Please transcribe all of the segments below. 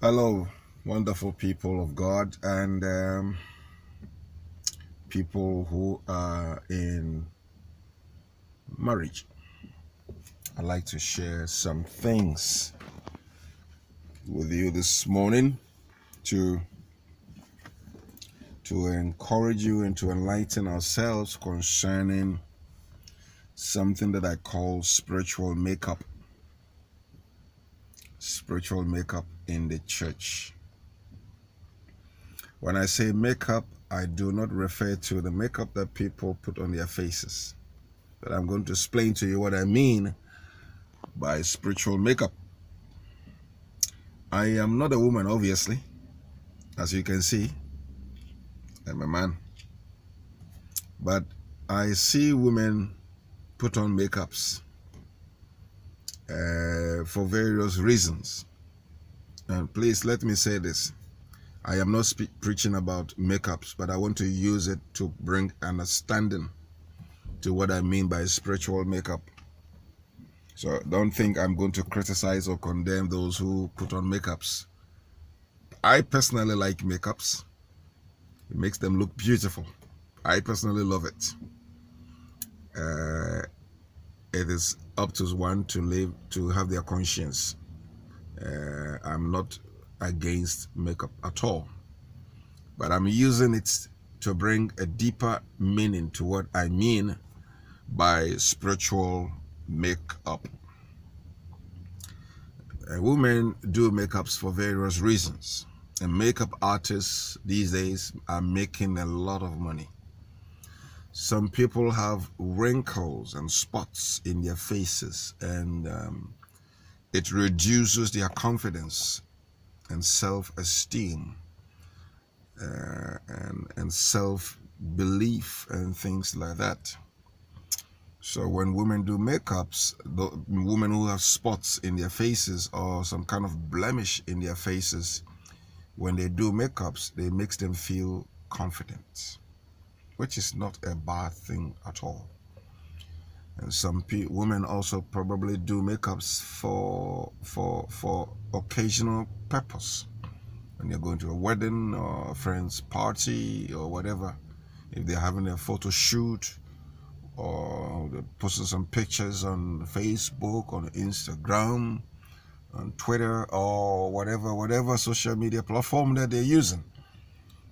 Hello, wonderful people of God and people who are in marriage. I'd like to share some things with you this morning to encourage you and to enlighten ourselves concerning something that I call spiritual makeup. Spiritual makeup in the church. When I say makeup, I do not refer to the makeup that people put on their faces. But I'm going to explain to you what I mean by spiritual makeup. I am not a woman, obviously. As you can see, I'm a man. But I see women put on makeups for various reasons. And please let me say this. I am not preaching about makeups, but I want to use it to bring understanding to what I mean by spiritual makeup. So don't think I'm going to criticize or condemn those who put on makeups. I personally like makeups. It makes them look beautiful. I personally love it. It is up to one to have their conscience. I'm not against makeup at all, but I'm using it to bring a deeper meaning to what I mean by spiritual makeup. Women do makeups for various reasons, and makeup artists these days are making a lot of money. Some people have wrinkles and spots in their faces, and it reduces their confidence and self-esteem and self-belief and things like that. So when women do makeups, the women who have spots in their faces or some kind of blemish in their faces, when they do makeups, they makes them feel confident, which is not a bad thing at all. And some women also probably do makeups for occasional purpose. When they're going to a wedding or a friend's party or whatever, if they're having a photo shoot or they're posting some pictures on Facebook, on Instagram, on Twitter or whatever social media platform that they're using,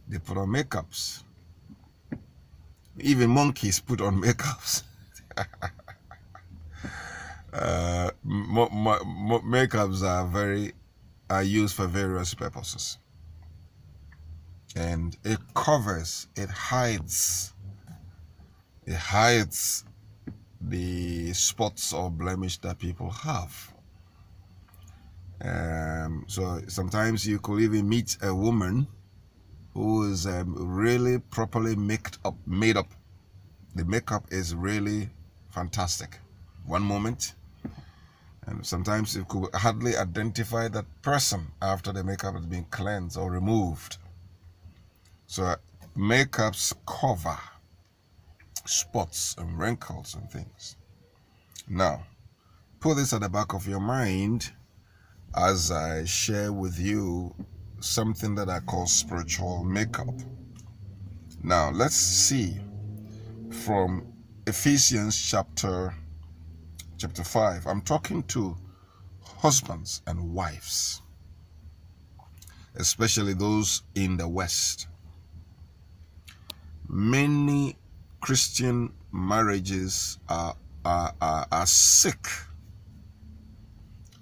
they put on makeups. Even monkeys put on makeups. Makeups are used for various purposes, and it covers, it hides the spots or blemish that people have. So sometimes you could even meet a woman who is really properly made up. The makeup is really fantastic one moment, and sometimes you could hardly identify that person after the makeup has been cleansed or removed. So makeups cover spots and wrinkles and things. Now, put this at the back of your mind as I share with you something that I call spiritual makeup. Now, let's see from Ephesians chapter 5. I'm talking to husbands and wives, especially those in the West. Many Christian marriages are sick.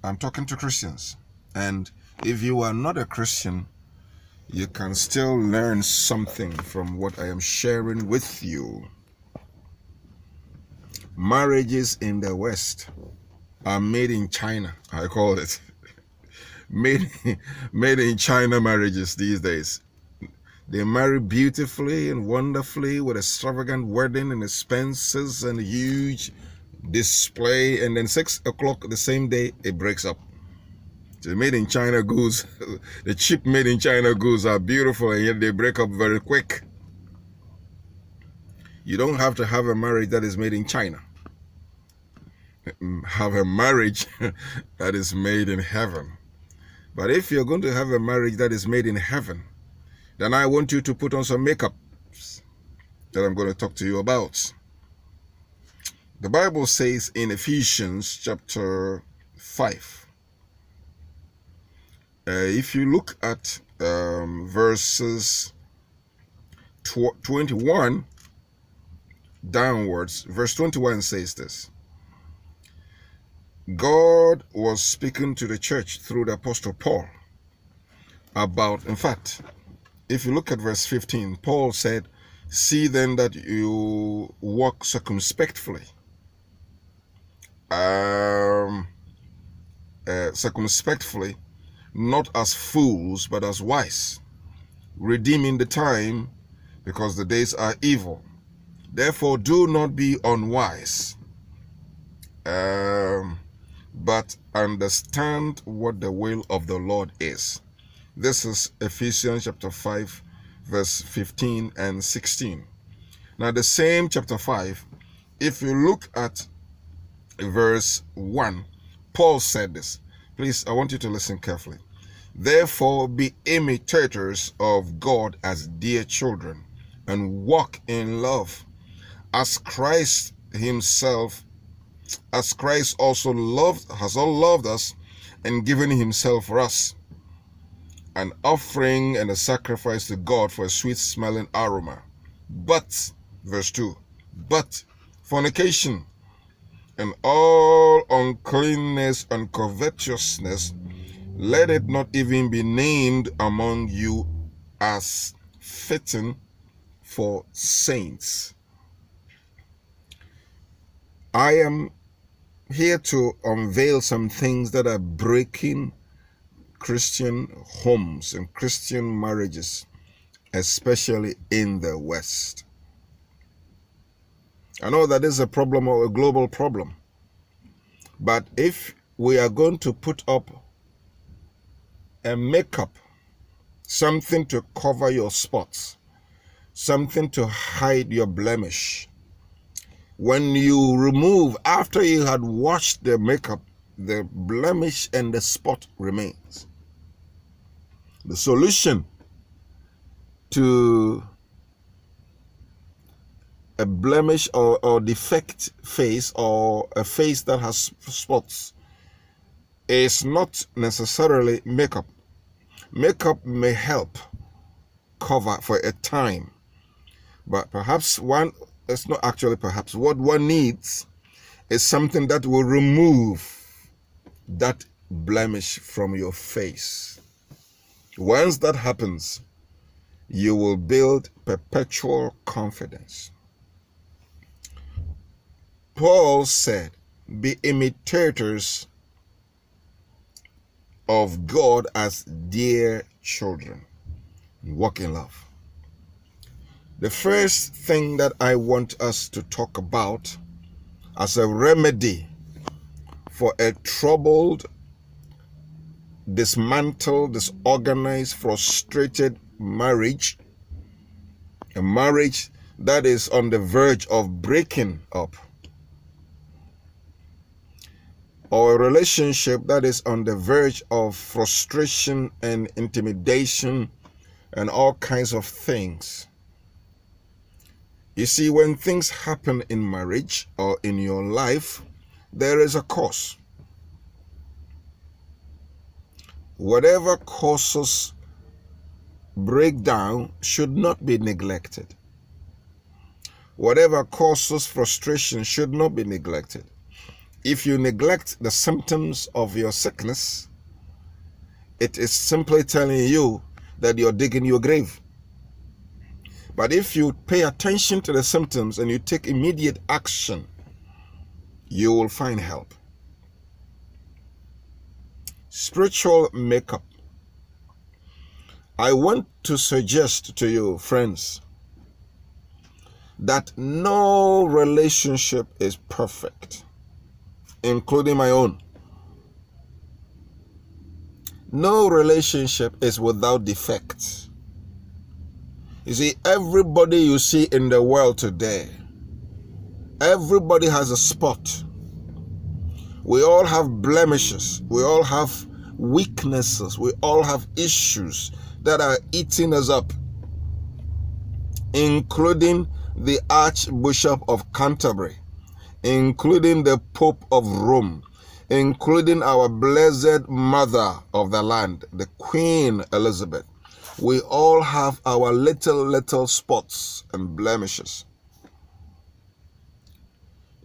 I'm talking to Christians. And if you are not a Christian, you can still learn something from what I am sharing with you. Marriages in the West are made in China, I call it. made in China marriages these days. They marry beautifully and wonderfully with extravagant wedding and expenses and huge display, and then 6 o'clock the same day it breaks up. The made in China goods, the cheap made in China goods are beautiful, and yet they break up very quick. You don't have to have a marriage that is made in China. Have a marriage that is made in heaven. But if you're going to have a marriage that is made in heaven, then I want you to put on some makeup that I'm going to talk to you about. The Bible says in Ephesians chapter 5, if you look at verses 21 downwards, verse 21 says this: God was speaking to the church through the Apostle Paul about, in fact, if you look at verse 15, Paul said, "See then that you walk circumspectly, not as fools, but as wise, redeeming the time, because the days are evil. Therefore do not be unwise, but understand what the will of the Lord is." This is Ephesians chapter 5, verse 15 and 16. Now the same chapter 5, if you look at verse 1, Paul said this. Please, I want you to listen carefully. "Therefore be imitators of God as dear children, and walk in love, as Christ also has loved us, and given himself for us, an offering and a sacrifice to God for a sweet smelling aroma. But," verse 2, "but fornication and all uncleanness and covetousness, let it not even be named among you as fitting for saints." I am here to unveil some things that are breaking Christian homes and Christian marriages, especially in the West. I know that is a problem, or a global problem. But if we are going to put up a makeup, something to cover your spots, something to hide your blemish, when you remove, after you had washed the makeup, the blemish and the spot remains. The solution to a blemish or defect face, or a face that has spots, is not necessarily makeup. Makeup may help cover for a time, but perhaps it's not actually perhaps. What one needs is something that will remove that blemish from your face. Once that happens, you will build perpetual confidence. Paul said, "Be imitators of God as dear children, and walk in love." The first thing that I want us to talk about as a remedy for a troubled, dismantled, disorganized, frustrated marriage, a marriage that is on the verge of breaking up, or a relationship that is on the verge of frustration and intimidation and all kinds of things. You see, when things happen in marriage or in your life, there is a cause. Whatever causes breakdown should not be neglected. Whatever causes frustration should not be neglected. If you neglect the symptoms of your sickness, it is simply telling you that you're digging your grave. But if you pay attention to the symptoms and you take immediate action, you will find help. Spiritual makeup. I want to suggest to you, friends, that no relationship is perfect, including my own. No relationship is without defects. You see, everybody you see in the world today, everybody has a spot. We all have blemishes. We all have weaknesses. We all have issues that are eating us up, including the Archbishop of Canterbury, including the Pope of Rome, including our blessed mother of the land, the Queen Elizabeth. We all have our little spots and blemishes.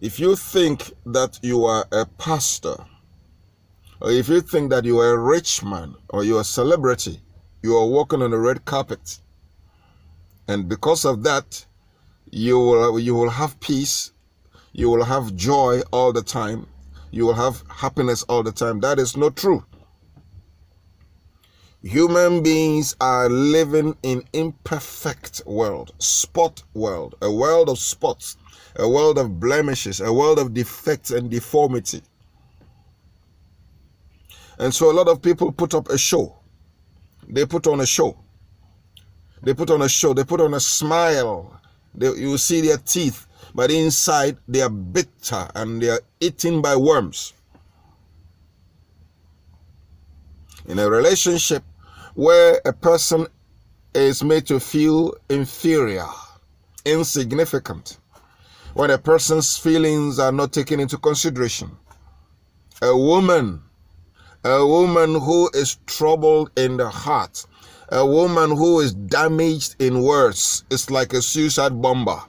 If you think that you are a pastor, or if you think that you are a rich man, or you are a celebrity, you are walking on a red carpet, and because of that, you will have peace, you will have joy all the time, you will have happiness all the time. That is not true. Human beings are living in imperfect world, spot world, a world of spots, a world of blemishes, a world of defects and deformity. And so a lot of people put up a show. They put on a show. They put on a show. They put on a smile. You see their teeth, but inside they are bitter and they are eaten by worms. In a relationship where a person is made to feel inferior, insignificant, when a person's feelings are not taken into consideration, a woman who is troubled in the heart, a woman who is damaged in words, is like a suicide bomber.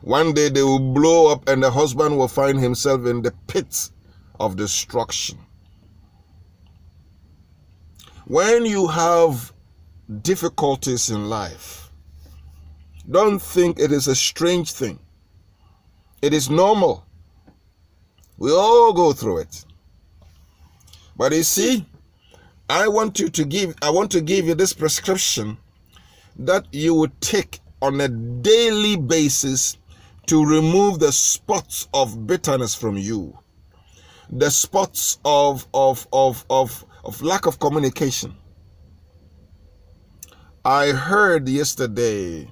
One day they will blow up and the husband will find himself in the pit of destruction. When you have difficulties in life, don't think it is a strange thing. It is normal. We all go through it. But you see, I want to give you this prescription that you would take on a daily basis to remove the spots of bitterness from you, the spots of lack of communication. I heard yesterday,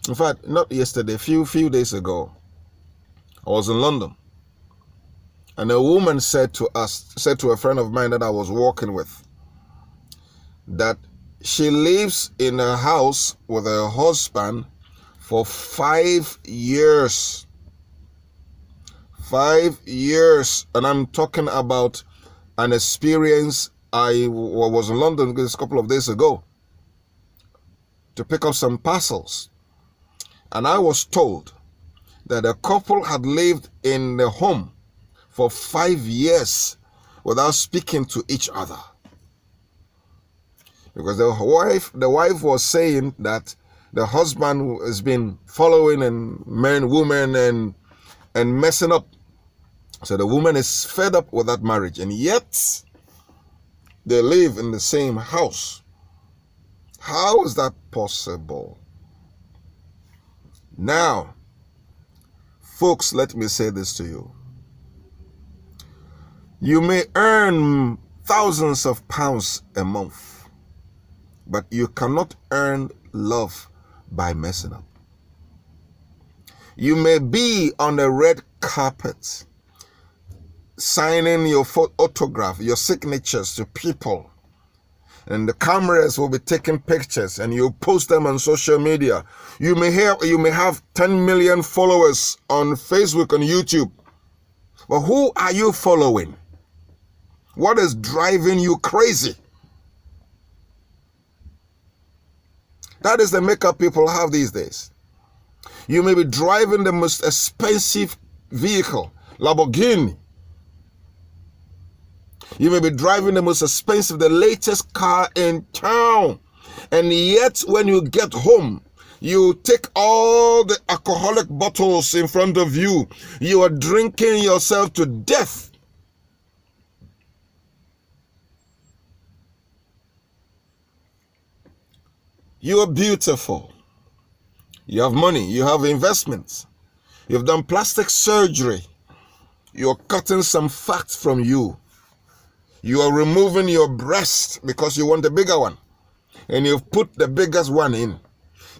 in fact, not yesterday, few days ago, I was in London, and a woman said to a friend of mine that I was walking with, that she lives in a house with her husband for 5 years. 5 years. And I'm talking about an experience. I was in London just a couple of days ago to pick up some parcels. And I was told that a couple had lived in the home for 5 years without speaking to each other. Because the wife was saying that the husband has been following and women and messing up. So the woman is fed up with that marriage, and yet they live in the same house. How is that possible? Now, folks, let me say this to you. You may earn thousands of pounds a month, but you cannot earn love by messing up. You may be on the red carpet, signing your autograph, your signatures to people, and the cameras will be taking pictures and you post them on social media. You may have 10 million followers on Facebook and YouTube, but who are you following? What is driving you crazy? That is the makeup people have these days. You may be driving the most expensive vehicle, Lamborghini. You may be driving the most expensive, the latest car in town. And yet when you get home, you take all the alcoholic bottles in front of you. You are drinking yourself to death. You are beautiful. You have money. You have investments. You've done plastic surgery. You're cutting some fat from you. You are removing your breast because you want a bigger one. And you've put the biggest one in.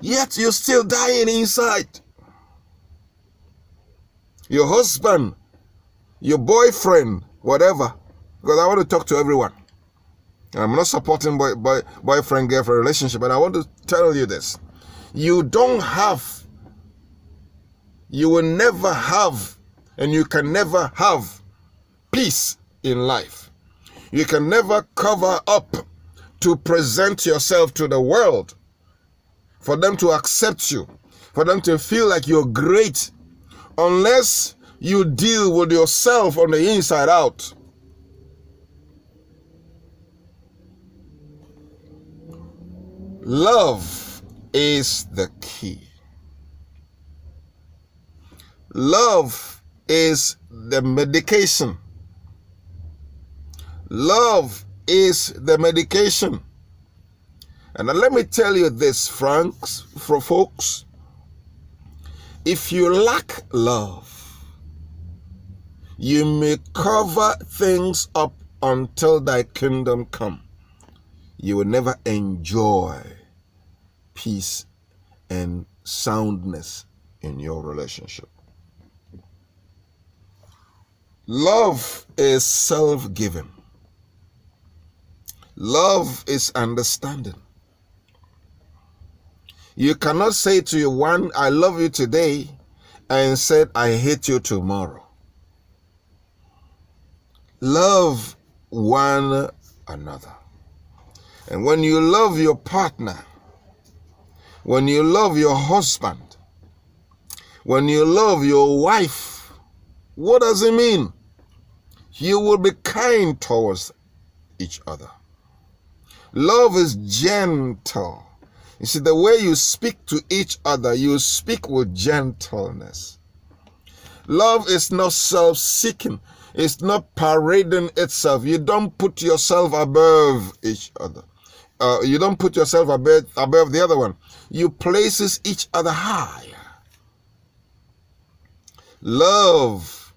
Yet you're still dying inside. Your husband your boyfriend, whatever, because I want to talk to everyone. I'm not supporting boyfriend, girlfriend relationship, but I want to tell you this. You will never have, and you can never have peace in life. You can never cover up to present yourself to the world, for them to accept you, for them to feel like you're great, unless you deal with yourself on the inside out. Love is the key. Love is the medication. Love is the medication. And let me tell you this, folks. If you lack love, you may cover things up until thy kingdom come. You will never enjoy peace and soundness in your relationship. Love is self-giving. Love is understanding. You cannot say to your one, I love you today, and said, I hate you tomorrow. Love one another. And when you love your partner, when you love your husband, when you love your wife, what does it mean? You will be kind towards each other. Love is gentle. You see, the way you speak to each other, you speak with gentleness. Love is not self-seeking. It's not parading itself. You don't put yourself above each other. You don't put yourself above the other one. You places each other high. Love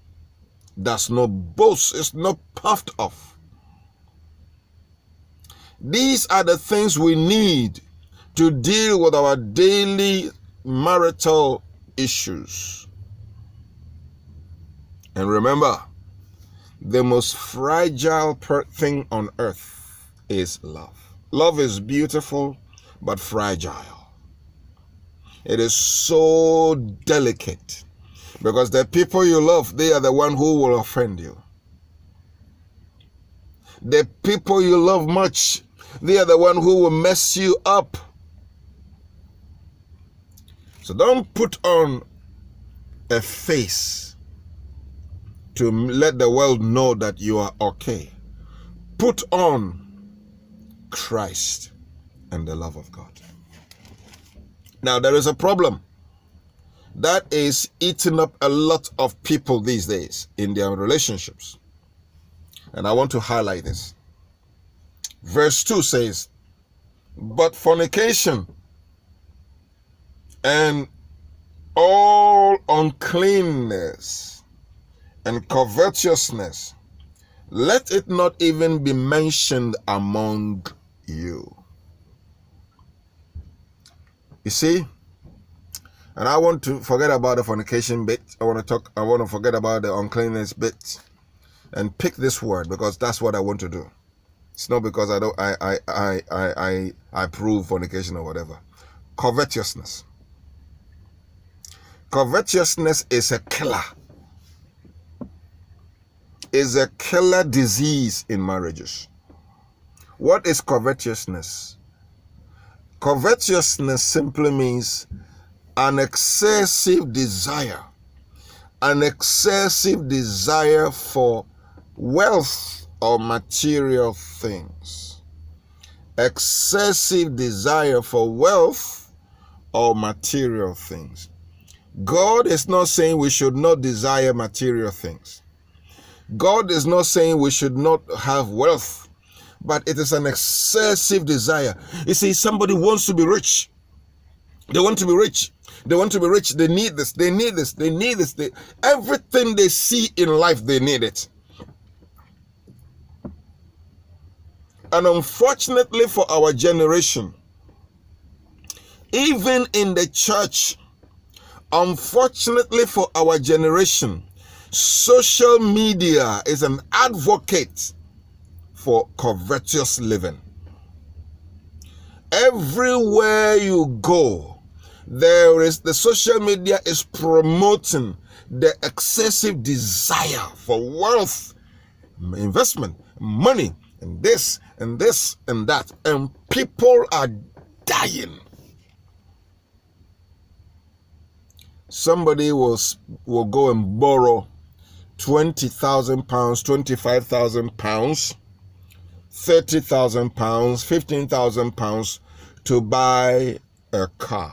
does not boast. It's not puffed off. These are the things we need to deal with our daily marital issues. And remember, the most fragile thing on earth is love. Love is beautiful, but fragile. It is so delicate, because the people you love, they are the one who will offend you. The people you love much, they are the one who will mess you up. So don't put on a face to let the world know that you are okay. Put on Christ and the love of God. Now, there is a problem that is eating up a lot of people these days in their relationships. And I want to highlight this. Verse 2 says, but fornication and all uncleanness and covetousness, let it not even be mentioned among you. You see, and I want to forget about the fornication bit. I want to forget about the uncleanness bit and pick this word, because that's what I want to do. It's not because I approve fornication or whatever. Covetousness. Covetousness is a killer. Is a killer disease in marriages. What is covetousness? Covetousness simply means an excessive desire for wealth or material things. Excessive desire for wealth or material things. God is not saying we should not desire material things. God is not saying we should not have wealth, but it is an excessive desire. You see, somebody wants to be rich. They want to be rich. They want to be rich. They need this. They need this. They need this. Everything they see in life, they need it. And unfortunately for our generation, even in the church, unfortunately for our generation, Social media is an advocate for covetous living. Everywhere you go, the social media is promoting the excessive desire for wealth, investment, money, and this and this and that, and people are dying. Somebody will go and borrow 20,000 pounds, 25,000 pounds, 30,000 pounds, 15,000 pounds to buy a car.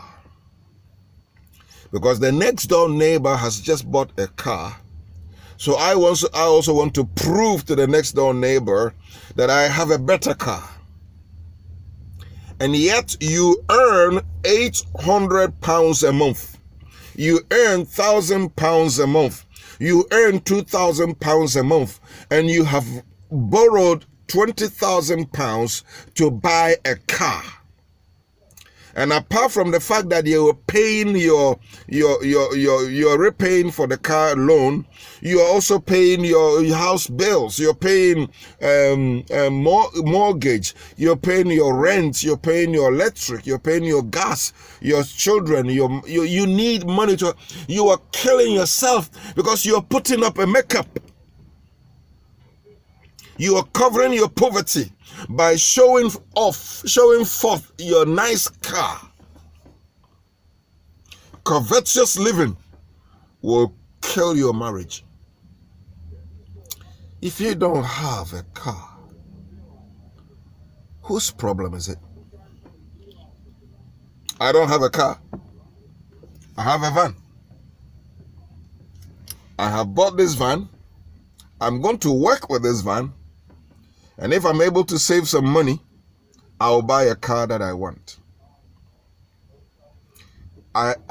Because the next door neighbor has just bought a car. So I also want to prove to the next door neighbor that I have a better car. And yet you earn 800 pounds a month. You earn 1,000 pounds a month. You earn 2,000 pounds a month. And you have borrowed 20,000 pounds to buy a car. And apart from the fact that you are paying you're repaying for the car loan, you are also paying your house bills. You're paying mortgage. You're paying your rent. You're paying your electric. You're paying your gas. Your children. You need money to. You are killing yourself because you're putting up a makeup. You are covering your poverty by showing forth your nice car. Covetous living will kill your marriage. If you don't have a car, whose problem is it? I don't have a car. I have a van. I have bought this van. I'm going to work with this van. And if I'm able to save some money, I'll buy a car that I want. I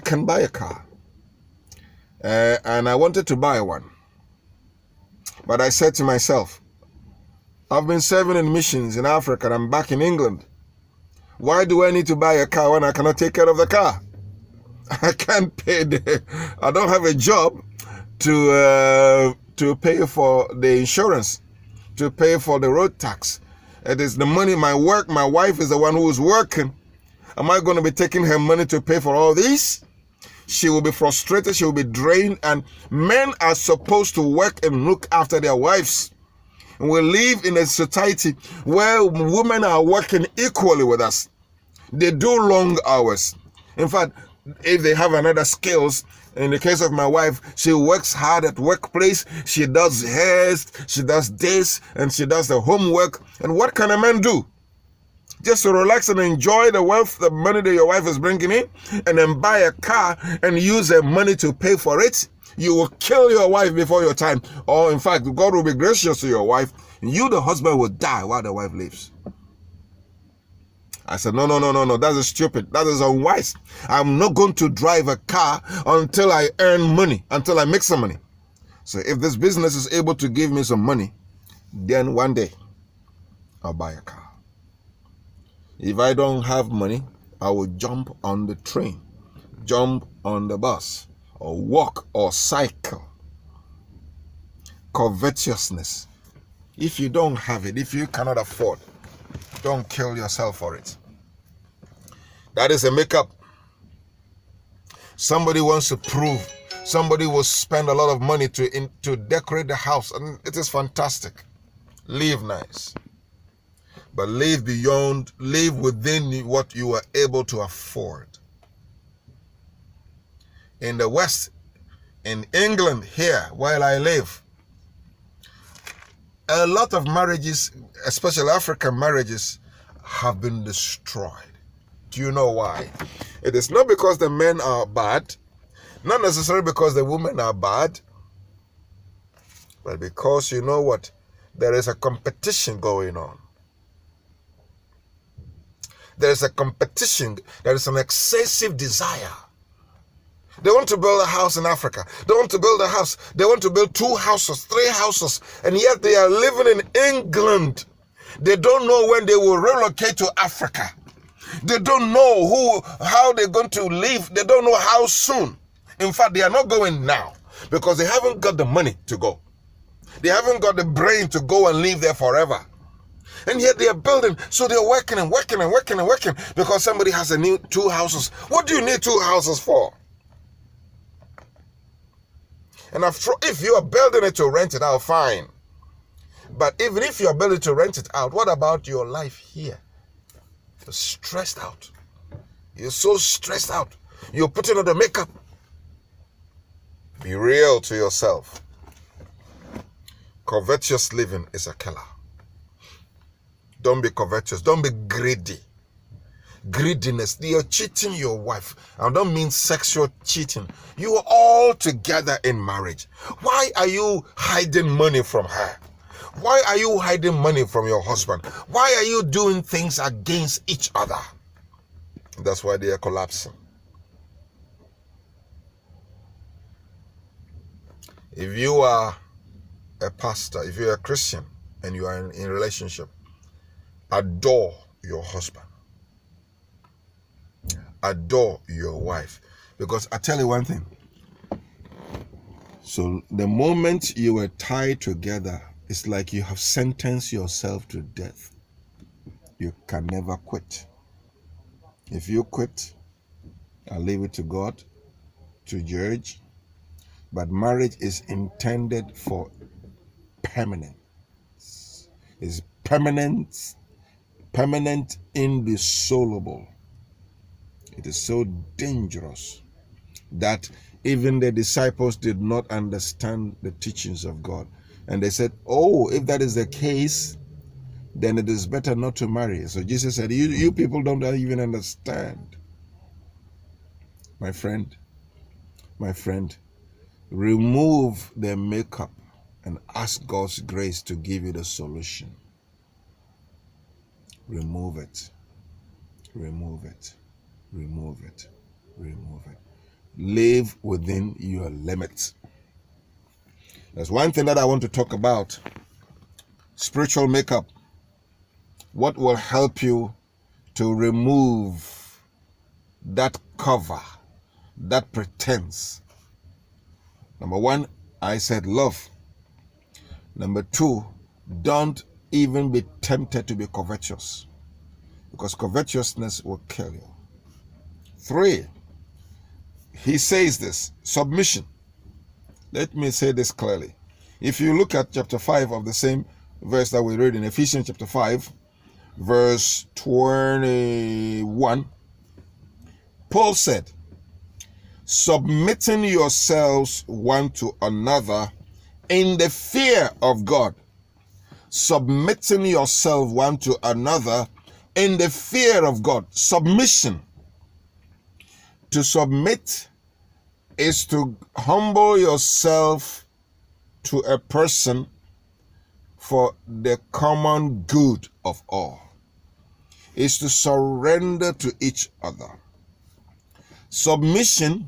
can buy a car. And I wanted to buy one. But I said to myself, I've been serving in missions in Africa and I'm back in England. Why do I need to buy a car when I cannot take care of the car? I can't pay I don't have a job to pay for the insurance, to pay for the road tax. It is the money, my wife is the one who is working. Am I going to be taking her money to pay for all these? She will be frustrated, she will be drained, and men are supposed to work and look after their wives. And we live in a society where women are working equally with us. They do long hours. In fact, if they have another skills, in the case of my wife, she works hard at workplace. She does hairs, she does this, and she does the homework. And what can a man do? Just to relax and enjoy the wealth, the money that your wife is bringing in, and then buy a car and use the money to pay for it. You will kill your wife before your time. Or in fact, God will be gracious to your wife. And you, the husband, will die while the wife lives. I said, no, that is stupid. That is unwise. I'm not going to drive a car until I earn money, until I make some money. So if this business is able to give me some money, then one day I'll buy a car. If I don't have money, I will jump on the train, jump on the bus, or walk or cycle. Covetousness. If you don't have it, if you cannot afford, don't kill yourself for it. That is a makeup. Somebody wants to prove. Somebody will spend a lot of money to decorate the house, and it is fantastic. Live nice. But live within what you are able to afford. In the West, in England, here, where I live, a lot of marriages, especially African marriages, have been destroyed. Do you know why? It is not because the men are bad, not necessarily because the women are bad, but because, you know what, there is a competition going on. There is a competition. There is an excessive desire. They want to build a house in Africa. They want to build a house. They want to build 2 houses, 3 houses, and yet they are living in England. They don't know when they will relocate to Africa. They don't know how they're going to live. They don't know how soon. In fact, they are not going now. because they haven't got the money to go. They haven't got the brain to go and live there forever. And yet they are building, so they're working and working and working and working because somebody has a new 2 houses. What do you need 2 houses for? And if you are building it to rent it out, fine. But even if you are building to rent it out, what about your life here? You're stressed out. You're so stressed out. You're putting on the makeup. Be real to yourself. Covetous living is a killer. Don't be covetous. Don't be greedy. Greediness. You're cheating your wife. I don't mean sexual cheating. You are all together in marriage. Why are you hiding money from her? Why are you hiding money from your husband? Why are you doing things against each other? That's why they are collapsing. If you are a pastor, if you're a Christian and you are in a relationship, adore your husband. Adore your wife. Because I tell you one thing. So the moment you were tied together, it's like you have sentenced yourself to death. You can never quit. If you quit, I'll leave it to God to judge. But marriage is intended for permanence. It's permanent, indissoluble. It is so dangerous that even the disciples did not understand the teachings of God. And they said, oh, if that is the case, then it is better not to marry. So Jesus said, you people don't even understand. My friend, remove the makeup and ask God's grace to give you the solution. Remove it. Remove it. Remove it. Remove it. Live within your limits. There's one thing that I want to talk about. Spiritual makeup. What will help you to remove that cover, that pretense? Number 1, I said love. Number 2, don't even be tempted to be covetous, because covetousness will kill you. 3, he says this, submission. Let me say this clearly. If you look at chapter 5 of the same verse that we read in Ephesians chapter 5, verse 21, Paul said, submitting yourselves one to another in the fear of God. Submitting yourself one to another in the fear of God. Submission. To submit is to humble yourself to a person for the common good of all. Is to surrender to each other. Submission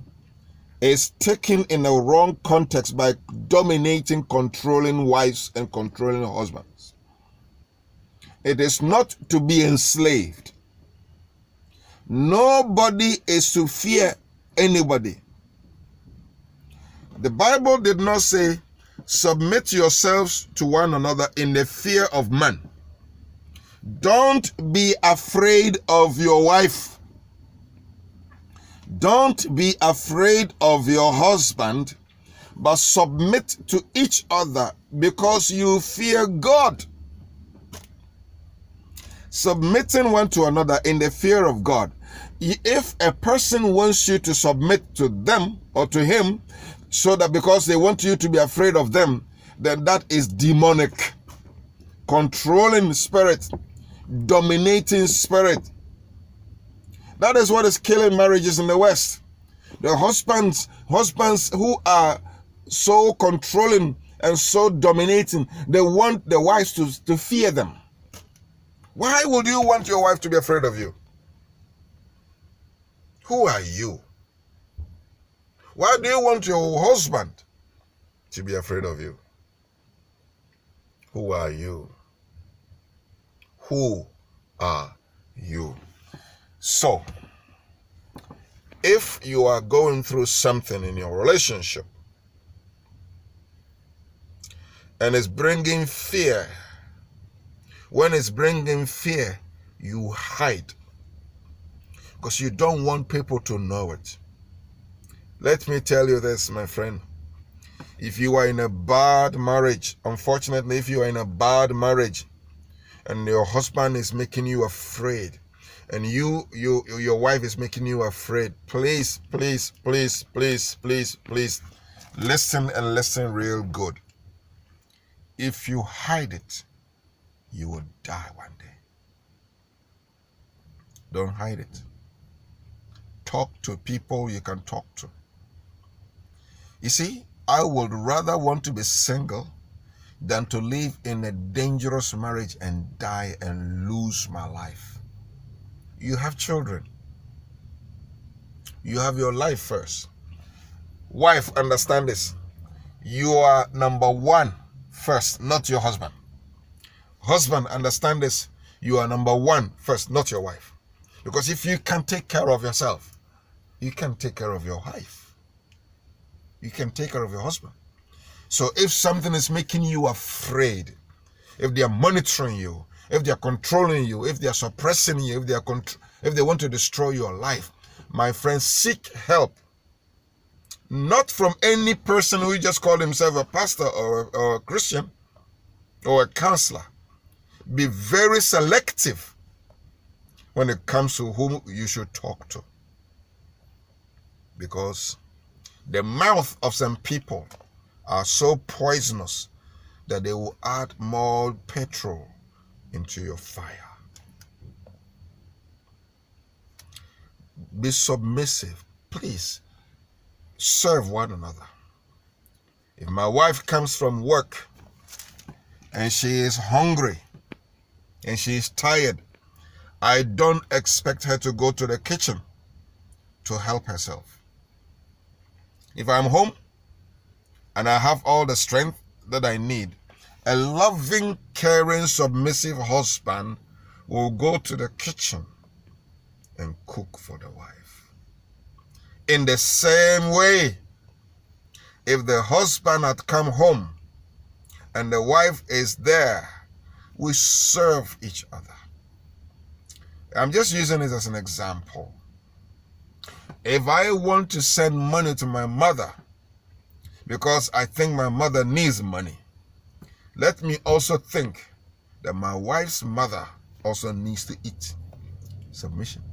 is taken in a wrong context by dominating, controlling wives and controlling husbands. It is not to be enslaved. Nobody is to fear anybody. The Bible did not say, submit yourselves to one another in the fear of man. Don't be afraid of your wife. Don't be afraid of your husband, but submit to each other because you fear God. Submitting one to another in the fear of God. If a person wants you to submit to them or to him, so that because they want you to be afraid of them, then that is demonic. Controlling spirit, dominating spirit. That is what is killing marriages in the West. The husbands who are so controlling and so dominating, they want the wives to fear them. Why would you want your wife to be afraid of you? Who are you? Why do you want your husband to be afraid of you? Who are you? Who are you? So, if you are going through something in your relationship, and it's bringing fear, when it's bringing fear, you hide because you don't want people to know it. Let me tell you this, my friend. If you are in a bad marriage, unfortunately, if you are in a bad marriage and your husband is making you afraid, and your wife is making you afraid, please, please, please, please, please, please, listen and listen real good. If you hide it, you will die one day. Don't hide it. Talk to people you can talk to. You see, I would rather want to be single than to live in a dangerous marriage and die and lose my life. You have children. You have your life first. Wife, understand this. You are number one first, not your husband. Husband, understand this. You are number one first, not your wife. Because if you can't take care of yourself, you can take care of your wife. You can take care of your husband. So if something is making you afraid, if they are monitoring you, if they are controlling you, if they are suppressing you, if they want to destroy your life, my friend, seek help. Not from any person who just called himself a pastor or a Christian or a counselor. Be very selective when it comes to whom you should talk to. Because the mouth of some people are so poisonous that they will add more petrol into your fire. Be submissive. Please serve one another. If my wife comes from work and she is hungry and she is tired, I don't expect her to go to the kitchen to help herself. If I'm home and I have all the strength that I need, a loving, caring, submissive husband will go to the kitchen and cook for the wife. In the same way, if the husband had come home and the wife is there, we serve each other. I'm just using this as an example. If I want to send money to my mother because I think my mother needs money, let me also think that my wife's mother also needs to eat. Submission.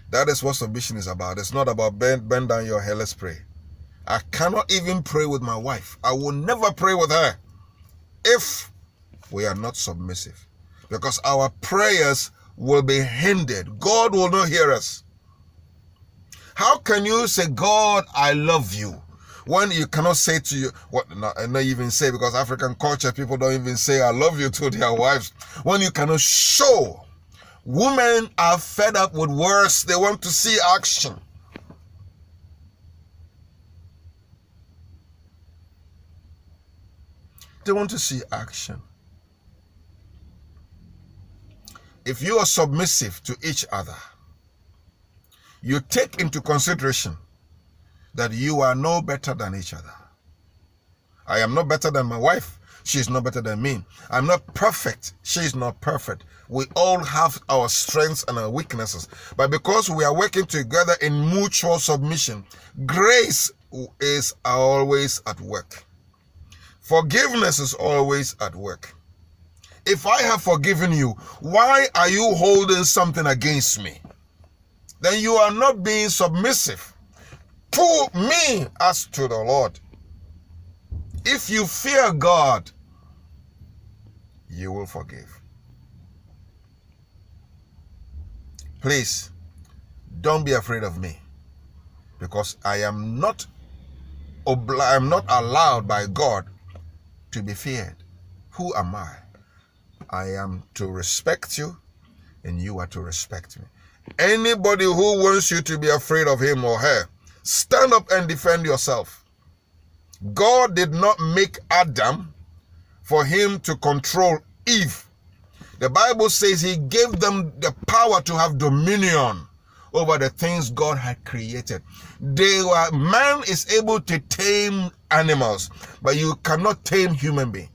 That is what submission is about. It's not about bend down your hair, let's pray. I cannot even pray with my wife. I will never pray with her if we are not submissive. Because our prayers will be hindered. God will not hear us. How can you say, God, I love you, when you cannot say to you, not even say, because African culture, people don't even say I love you to their wives. When you cannot show. Women are fed up with words. They want to see action. They want to see action. If you are submissive to each other, you take into consideration that you are no better than each other. I am not better than my wife. She is not better than me. I'm not perfect. She is not perfect. We all have our strengths and our weaknesses. But because we are working together in mutual submission, grace is always at work. Forgiveness is always at work. If I have forgiven you, why are you holding something against me? Then you are not being submissive to me as to the Lord. If you fear God, you will forgive. Please, don't be afraid of me, because I am not allowed by God to be feared. Who am I? I am to respect you, and you are to respect me. Anybody who wants you to be afraid of him or her, stand up and defend yourself. God did not make Adam for him to control Eve. The Bible says he gave them the power to have dominion over the things God had created. Man is able to tame animals, but you cannot tame human beings.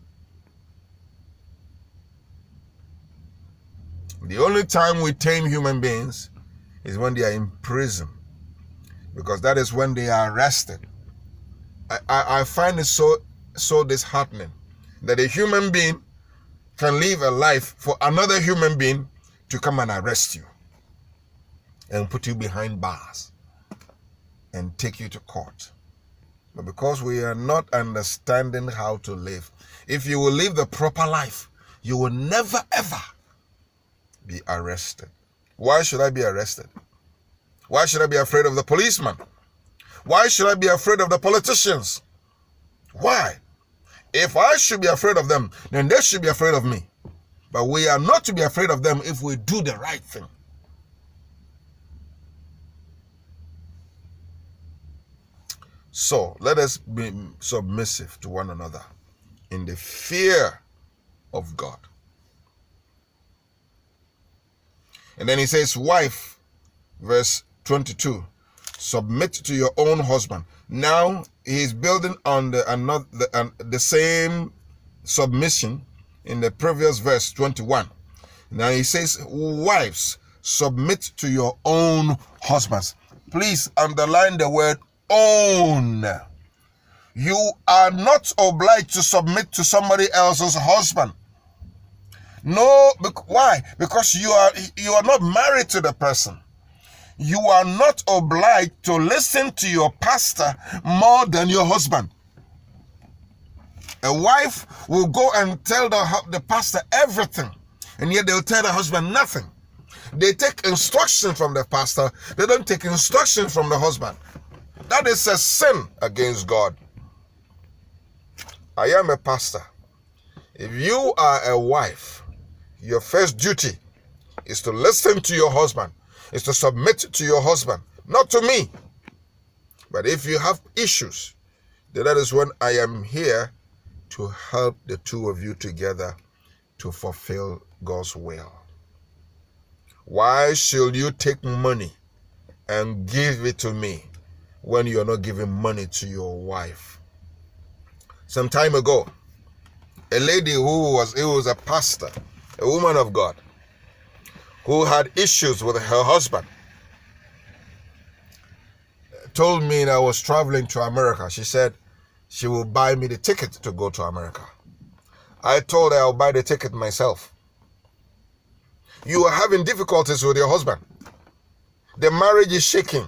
The only time we tame human beings is when they are in prison, because that is when they are arrested. I find it so disheartening that a human being can live a life for another human being to come and arrest you and put you behind bars and take you to court. But because we are not understanding how to live, if you will live the proper life, you will never ever be arrested. Why should I be arrested? Why should I be afraid of the policeman? Why should I be afraid of the politicians? Why? If I should be afraid of them, then they should be afraid of me. But we are not to be afraid of them if we do the right thing. So let us be submissive to one another in the fear of God. And then he says, wife, verse 22, submit to your own husband. Now he's building on the same submission in the previous verse 21. Now he says, wives, submit to your own husbands. Please underline the word own. You are not obliged to submit to somebody else's husband. No, why? Because you are not married to the person. You are not obliged to listen to your pastor more than your husband. A wife will go and tell the pastor everything, and yet they'll tell the husband nothing. They take instruction from the pastor. They don't take instruction from the husband. That is a sin against God. I am a pastor. If you are a wife, your first duty is to listen to your husband, is to submit to your husband, not to me. But if you have issues, then that is when I am here to help the two of you together to fulfill God's will. Why should you take money and give it to me when you are not giving money to your wife? Some time ago, a lady who was a pastor, a woman of God, who had issues with her husband, told me that I was traveling to America. She said she will buy me the ticket to go to America. I told her I'll buy the ticket myself. You are having difficulties with your husband. The marriage is shaking,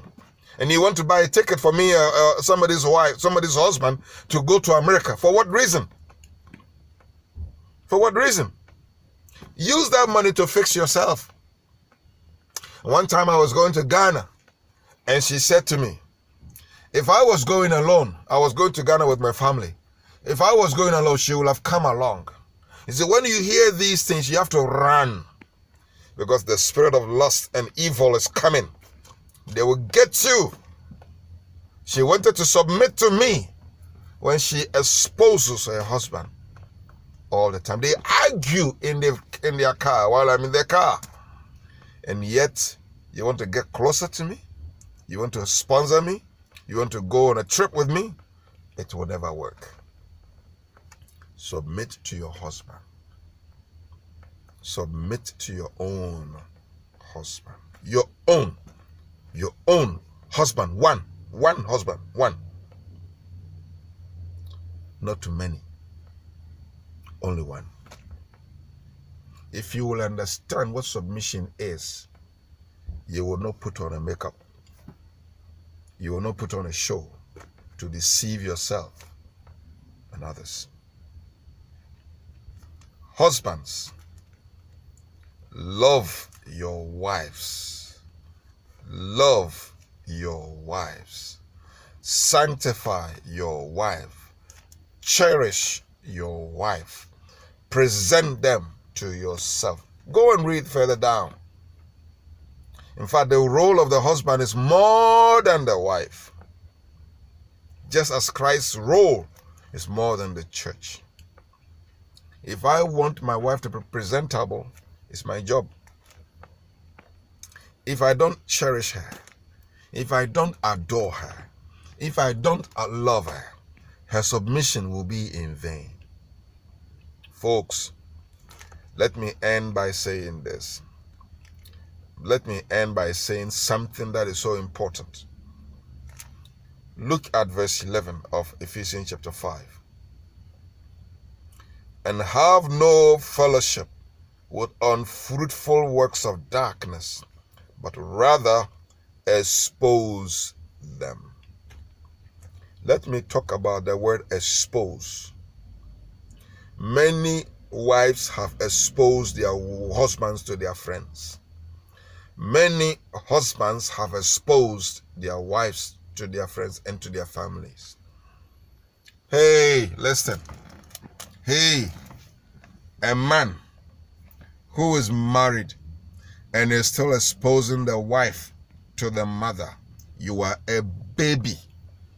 and you want to buy a ticket for me, somebody's wife, somebody's husband, to go to America. For what reason? For what reason? Use that money to fix yourself. One time I was going to Ghana, and she said to me, if I was going alone, I was going to Ghana with my family. If I was going alone, she would have come along. You see, when you hear these things, you have to run, because the spirit of lust and evil is coming. They will get you. She wanted to submit to me when she exposes her husband all the time. They argue in their car while I'm in their car. And yet, you want to get closer to me? You want to sponsor me? You want to go on a trip with me? It will never work. Submit to your husband. Submit to your own husband. Your own husband. One husband. One. Not too many. Only one. If you will understand what submission is, you will not put on a makeup. You will not put on a show to deceive yourself and others. Husbands, love your wives. Love your wives. Sanctify your wife. Cherish your wife. Present them to yourself. Go and read further down. In fact, the role of the husband is more than the wife. Just as Christ's role is more than the church. If I want my wife to be presentable, it's my job. if I don't cherish her, if I don't adore her, if I don't love her, her submission will be in vain. Folks, let me end by saying this. Let me end by saying something that is so important. Look at verse 11 of Ephesians chapter 5. And have no fellowship with unfruitful works of darkness, but rather expose them. Let me talk about the word expose. Many wives have exposed their husbands to their friends. Many husbands have exposed their wives to their friends and to their families. Hey, listen. Hey, a man who is married and is still exposing the wife to the mother, you are a baby.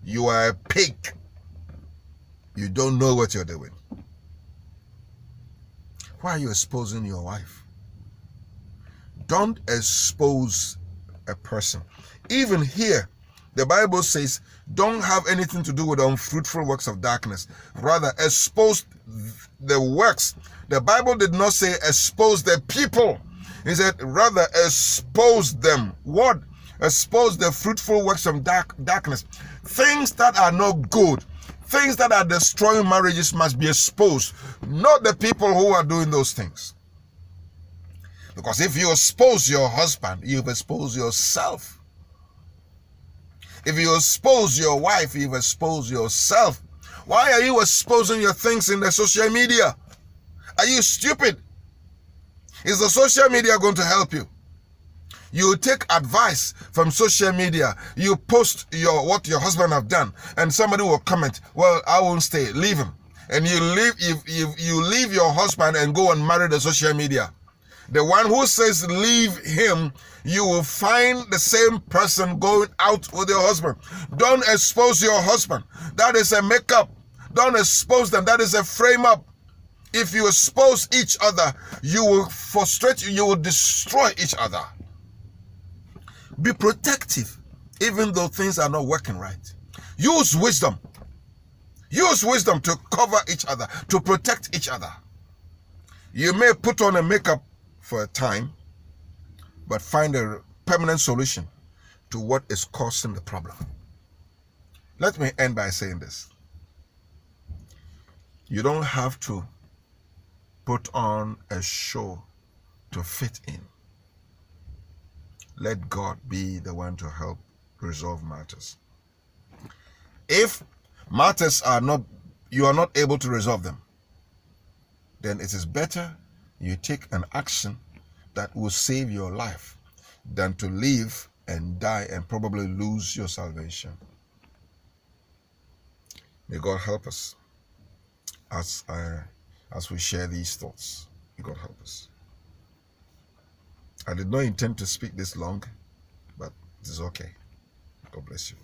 You are a pig. You don't know what you're doing. Why are you exposing your wife? Don't expose a person. Even here, the Bible says, don't have anything to do with unfruitful works of darkness. Rather, expose the works. The Bible did not say expose the people. He said, rather, expose them. What? Expose the fruitful works of darkness. Things that are not good, things that are destroying marriages must be exposed. Not the people who are doing those things. Because if you expose your husband, you've exposed yourself. If you expose your wife, you've exposed yourself. Why are you exposing your things in the social media? Are you stupid? Is the social media going to help you? You take advice from social media. You post what your husband have done, and somebody will comment, well, I won't stay, leave him. And you leave your husband and go and marry the social media. The one who says leave him, you will find the same person going out with your husband. Don't expose your husband. That is a makeup. Don't expose them. That is a frame up. If you expose each other, you will frustrate you. You will destroy each other. Be protective, even though things are not working right. Use wisdom. Use wisdom to cover each other, to protect each other. You may put on a makeup for a time, but find a permanent solution to what is causing the problem. Let me end by saying this. You don't have to put on a show to fit in. Let God be the one to help resolve matters. If matters you are not able to resolve them, then it is better you take an action that will save your life than to live and die and probably lose your salvation. May God help us as we share these thoughts. May God help us. I did not intend to speak this long, but it is okay. God bless you.